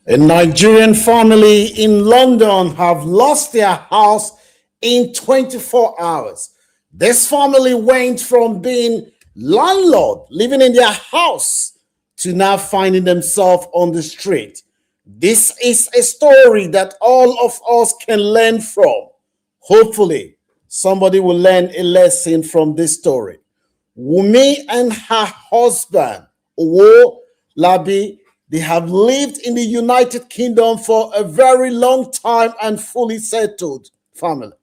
A Nigerian family in London have lost their house in 24 hours. This family went from being landlord, living in their house, to now finding themselves on the street. This is a story that all of us can learn from. Hopefully, somebody will learn a lesson from this story. Wumi and her husband, Owo Labi, they have lived in the United Kingdom for a very long time and fully settled family.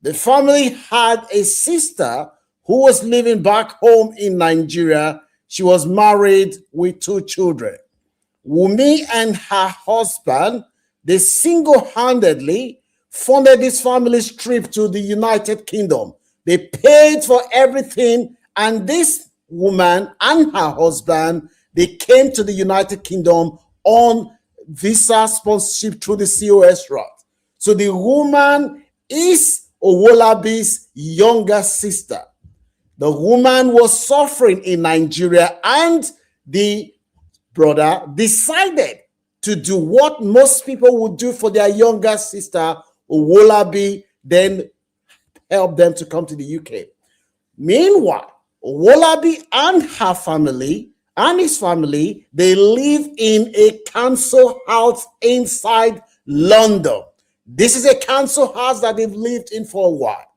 The family had a sister who was living back home in Nigeria. She was married with 2 children. Wumi and her husband, they single-handedly funded this family's trip to the United Kingdom. They paid for everything, and this woman and her husband, they came to the United Kingdom on visa sponsorship through the COS route. So the woman is Owolabi's younger sister. The woman was suffering in Nigeria, and the brother decided to do what most people would do for their younger sister. Owolabi then helped them to come to the UK. Meanwhile, Owolabi and her family and his family, they live in a council house inside London. This is a council house that they've lived in for a while.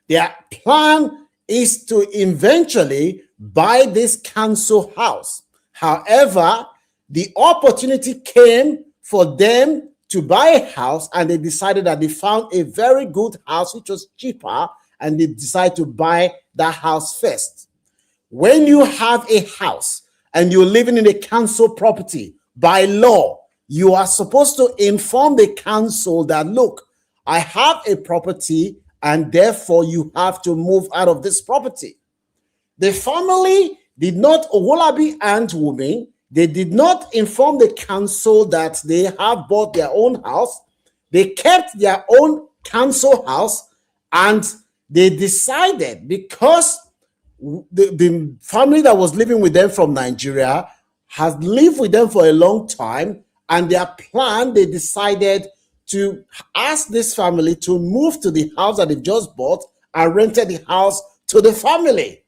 Their plan is to eventually buy this council house. However, the opportunity came for them to buy a house, and they decided that they found a very good house which was cheaper, and they decided to buy that house first. When you have a house and you're living in a council property, by law, you are supposed to inform the council that, look, I have a property and therefore you have to move out of this property. The family did not, Owolabi and Wumi, they did not inform the council that they have bought their own house. They kept their own council house, and they decided, because the family that was living with them from Nigeria has lived with them for a long time, and their plan, they decided to ask this family to move to the house that they've just bought and rented the house to the family.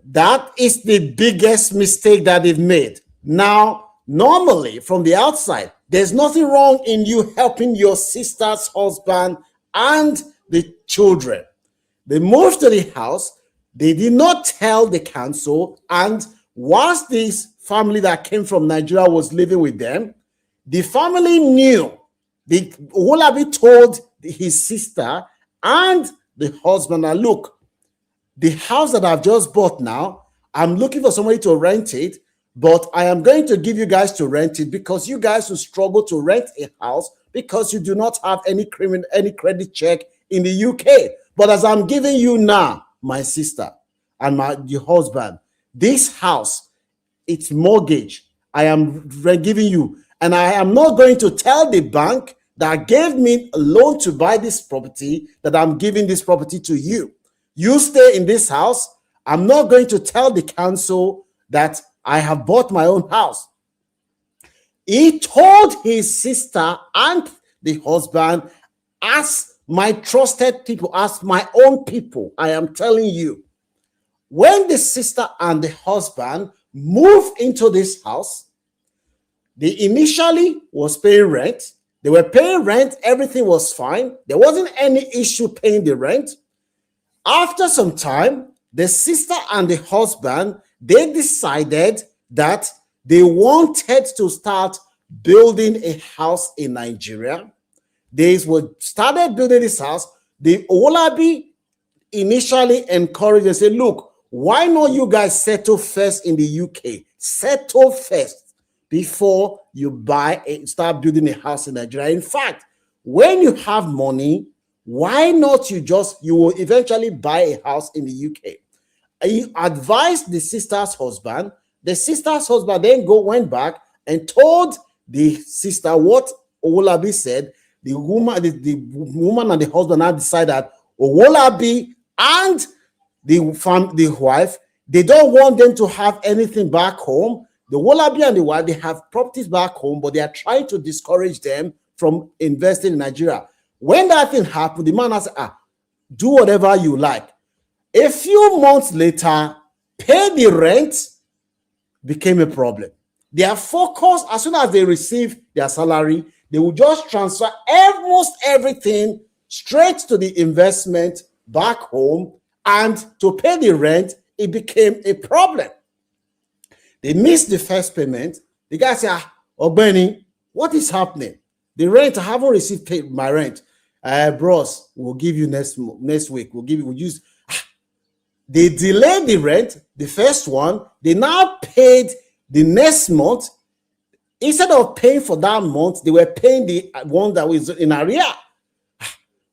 That is the biggest mistake that they've made. Now, normally from the outside, there's nothing wrong in you helping your sister's husband and the children. They moved to the house. They did not tell the council. And once this family that came from Nigeria was living with them, the family knew. Owolabi told his sister and the husband, that, look, the house that I've just bought now, I'm looking for somebody to rent it, but I am going to give you guys to rent it because you guys will struggle to rent a house because you do not have any credit check in the UK. But as I'm giving you now, my sister and your husband, this house, it's mortgage. I am giving you, and I am not going to tell the bank that gave me a loan to buy this property that I'm giving this property to you. You stay in this house. I'm not going to tell the council that I have bought my own house. He told his sister and the husband, as my trusted people, as my own people, I am telling you, when the sister and the husband moved into this house, they initially was paying rent. They were paying rent. Everything was fine. There wasn't any issue paying the rent. After some time, the sister and the husband, they decided that they wanted to start building a house in Nigeria. They started building this house. The Owolabi initially encouraged and said, look, why not you guys settle first in the UK? Settle first before you start building a house in Nigeria. In fact, when you have money, why not you will eventually buy a house in the UK? He advised the sister's husband. The sister's husband then went back and told the sister what Owolabi said. The woman and the husband now decided that Owolabi and the wife, they don't want them to have anything back home. The Wolabi and the wife, they have properties back home, but they are trying to discourage them from investing in Nigeria. When that thing happened, the man has said, do whatever you like. A few months later, pay the rent became a problem. Their focus, as soon as they receive their salary, they will just transfer almost everything straight to the investment back home, and to pay the rent, it became a problem. They missed the first payment. The guy said, Ogbeni, what is happening? The rent, I haven't received my rent. Bros, we'll give you next week. We'll use. They delayed the rent, the first one. They now paid the next month. Instead of paying for that month, they were paying the one that was in arrear.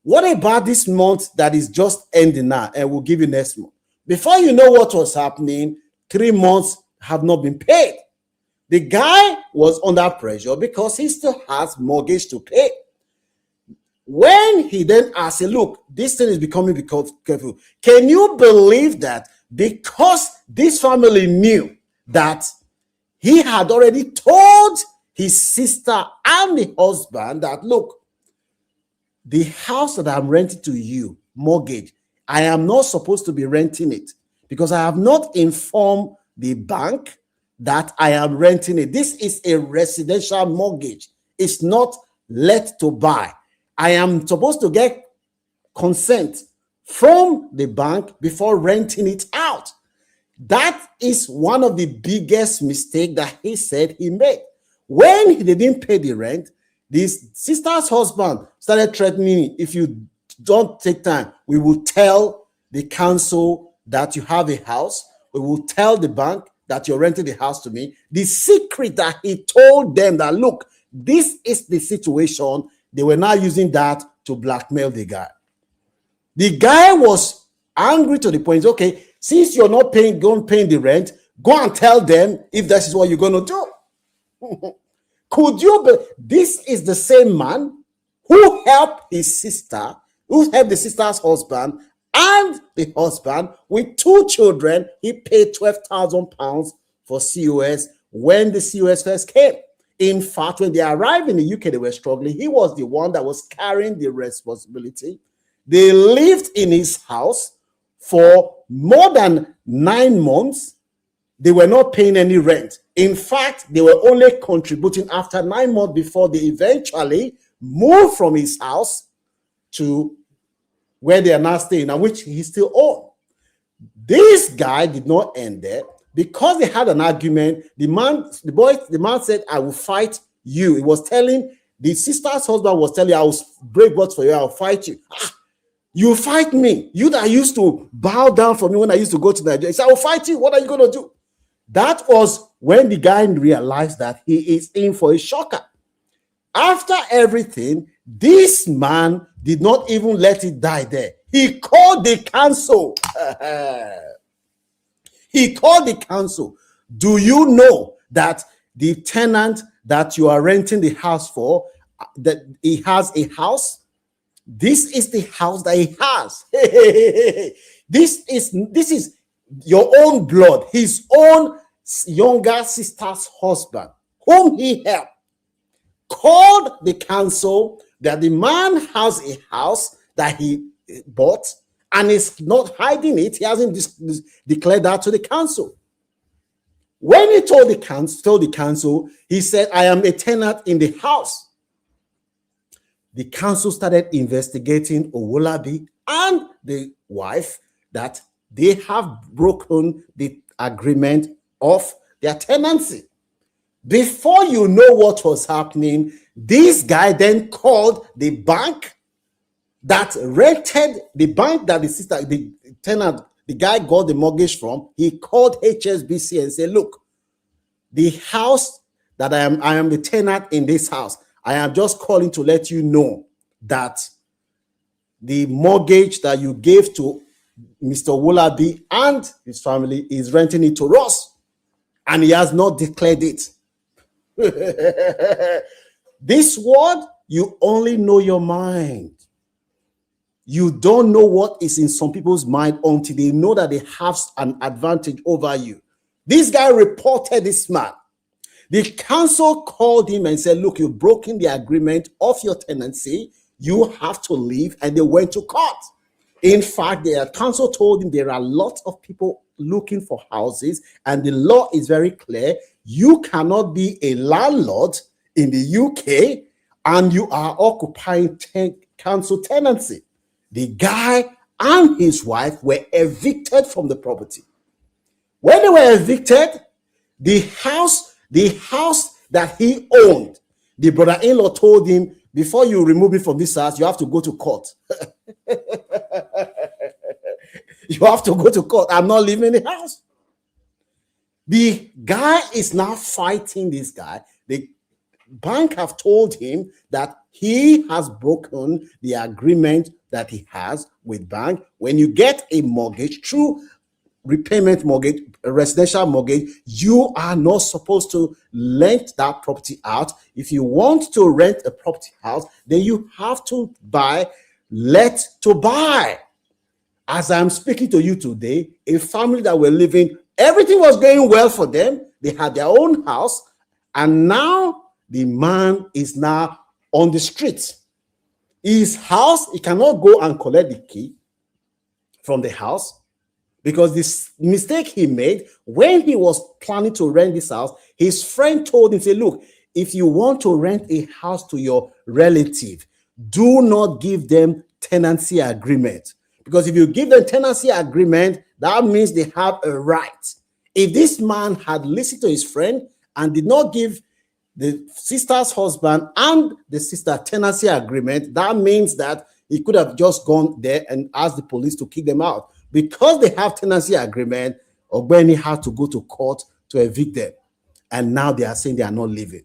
What about this month that is just ending now? And we'll give you next month. Before you know what was happening, 3 months have not been paid. The guy was under pressure because he still has mortgage to pay. When he then asked, look, this thing is becoming careful. Can you believe that because this family knew that he had already told his sister and the husband that, look, the house that I'm renting to you, mortgage, I am not supposed to be renting it because I have not informed the bank that I am renting it. This is a residential mortgage. It's not let to buy. I am supposed to get consent from the bank before renting it out. That is one of the biggest mistakes that he said he made. When he didn't pay the rent, this sister's husband started threatening, if you don't take time, we will tell the council that you have a house. We will tell the bank that you're renting the house to me. The secret that he told them that, look, this is the situation, they were now using that to blackmail the guy. The guy was angry to the point, okay, since you're not paying the rent, go and tell them if this is what you're going to do. Could you be? This is the same man who helped his sister, who helped the sister's husband and the husband with 2 children. He paid £12,000 for COS when the COS first came. In fact, when they arrived in the UK, they were struggling. He was the one that was carrying the responsibility. They lived in his house for more than 9 months. They were not paying any rent. In fact, they were only contributing after 9 months before they eventually moved from his house to where they are now staying, and which he still owns. This guy did not end there because they had an argument. The man said, I will fight you. He was telling the sister's husband was telling, I will break words for you, I'll fight you. You fight me. You that used to bow down for me when I used to go to Nigeria. He said, I will fight you. What are you going to do? That was when the guy realized that he is in for a shocker. After everything, this man did not even let it die there. He called the council. He called the council. Do you know that the tenant that you are renting the house for, that he has a house? This is the house that he has. This is your own blood, his own younger sister's husband, whom he helped, called the council that the man has a house that he bought and is not hiding it. He hasn't declared that to the council. When he told the council, he said, I am a tenant in the house. The council started investigating Owolabi and the wife that they have broken the agreement of their tenancy. Before you know what was happening, this guy then called the bank that rented, the bank that the tenant, the guy got the mortgage from. He called HSBC and said, look, the house that I am the tenant in this house. I am just calling to let you know that the mortgage that you gave to Mr. Owolabi and his family is renting it to us, and he has not declared it. This word, you only know your mind. You don't know what is in some people's mind until they know that they have an advantage over you. This guy reported this man. The council called him and said, look, you've broken the agreement of your tenancy. You have to leave. And they went to court. In fact, the council told him there are lots of people looking for houses, and the law is very clear. You cannot be a landlord in the UK and you are occupying council tenancy. The guy and his wife were evicted from the property. When they were evicted, the house that he owned, the brother-in-law told him, before you remove me from this house, you have to go to court. You have to go to court. I'm not leaving the house. The guy is now fighting this guy. The bank have told him that he has broken the agreement that he has with bank. When you get a mortgage through repayment mortgage, a residential mortgage, you are not supposed to rent that property out. If you want to rent a property house, then you have to buy let to buy. As I'm speaking to you today, a family that were living, everything was going well for them. They had their own house, and now the man is now on the street. His house, he cannot go and collect the key from the house, because this mistake he made when he was planning to rent this house, his friend told him, say, look, if you want to rent a house to your relative, do not give them tenancy agreement. Because if you give them tenancy agreement, that means they have a right. If this man had listened to his friend and did not give the sister's husband and the sister tenancy agreement, that means that he could have just gone there and asked the police to kick them out. Because they have tenancy agreement, Ogbeni had to go to court to evict them. And now they are saying they are not leaving.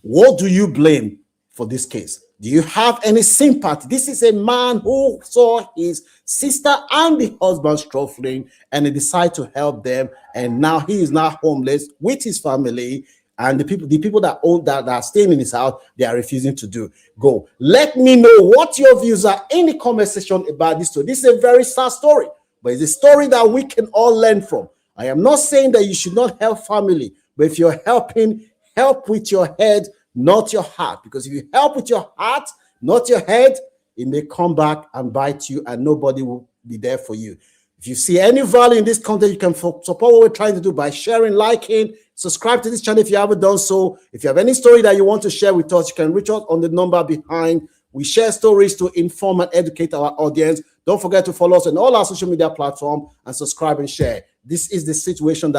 What do you blame for this case? Do you have any sympathy? This is a man who saw his sister and the husband struggling, and he decided to help them. And now he is now homeless with his family. And the people that own that are staying in his house, they are refusing to do. Go. Let me know what your views are in the comment section about this story. This is a very sad story, but it's a story that we can all learn from. I am not saying that you should not help family, but if you're helping, help with your head, not your heart. Because if you help with your heart, not your head, it may come back and bite you, and nobody will be there for you. If you see any value in this content, you can support what we're trying to do by sharing, liking, subscribe to this channel if you haven't done so. If you have any story that you want to share with us, you can reach out on the number behind. We share stories to inform and educate our audience. Don't forget to follow us on all our social media platforms and subscribe and share. This is the situation that